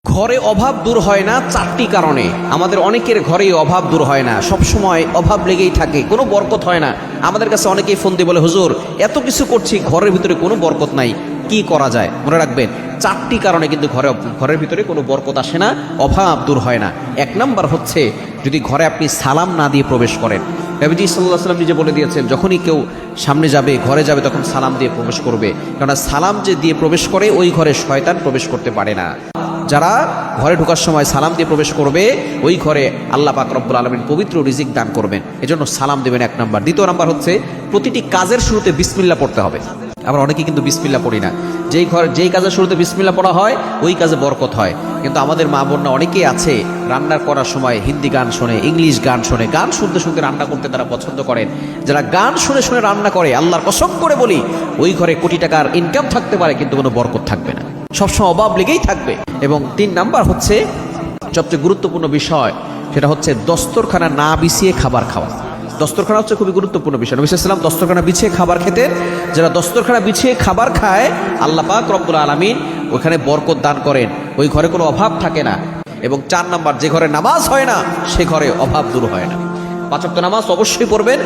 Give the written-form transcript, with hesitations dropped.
ঘরে অভাব দূর হয় না চারটি কারণে। আমাদের অনেকের ঘরে অভাব দূর হয় না, সব সময় অভাব লেগেই থাকে, কোনো বরকত হয় না। আমাদের কাছে অনেকেই ফোন দিয়ে বলে, হুজুর এত কিছু করছি, ঘরের ভিতরে কোনো বরকত নাই, কি করা যায়? মনে রাখবেন, চারটি কারণে কিন্তু ঘরের ভিতরে কোনো বরকত আসে না, অভাব দূর হয় না। এক নাম্বার হচ্ছে, যদি ঘরে আপনি সালাম না দিয়ে প্রবেশ করেন। নবীজি সাল্লাল্লাহু আলাইহি ওয়াসাল্লাম নিজে বলে দিয়েছেন, যখনই কেউ সামনে যাবে, ঘরে যাবে, তখন সালাম দিয়ে প্রবেশ করবে, কেননা সালাম যে দিয়ে প্রবেশ করে ওই ঘরে শয়তান প্রবেশ করতে পারে না। যারা ঘরে ঢোকার সময় সালাম দিয়ে প্রবেশ করবে, ওই ঘরে আল্লাহ পাক রব্বুল আলামিন পবিত্র রিজিক দান করবেন। এজন্য সালাম দেবেন এক নাম্বার। দ্বিতীয় নাম্বার হচ্ছে, প্রতিটি কাজের শুরুতে বিসমিল্লাহ পড়তে হবে। আমরা অনেকে কিন্তু বিসমিল্লাহ পড়ি না। যেই কাজের শুরুতে বিসমিল্লাহ পড়া হয় ওই কাজে বরকত হয়। কিন্তু আমাদের মা বোনরা অনেকেই আছে, রান্না করার সময় হিন্দি গান শোনে, ইংলিশ গান শোনে, গান শুনতে শুনতে রান্না করতে তারা পছন্দ করেন। যারা গান শুনে শুনে রান্না করে, আল্লাহর কসম করে বলি, ওই ঘরে কোটি টাকার ইনকাম থাকতে পারে কিন্তু কোনো বরকত থাকবে না, সবসময় অভাব লেগেই থাকবে। এবং 3 নাম্বার হচ্ছে সবচেয়ে গুরুত্বপূর্ণ বিষয়, সেটা হচ্ছে দস্তরখানা না বিছিয়ে খাবার খাওয়া। দস্তরখানা হচ্ছে খুবই গুরুত্বপূর্ণ বিষয়। নবী সাল্লাল্লাহু আলাইহি ওয়াসাল্লাম দস্তরখানা বিছিয়ে খাবার খেতেন। যারা দস্তরখানা বিছিয়ে খাবার খায়, আল্লাহ পাক রব্বুল আলামিন ওখানে বরকত দান করেন, ওই ঘরে কোনো অভাব থাকে না। এবং 4 নাম্বার, যে ঘরে নামাজ হয় না সে ঘরে অভাব দূর হয় না। 5 ওয়াক্ত নামাজ অবশ্যই পড়বেন।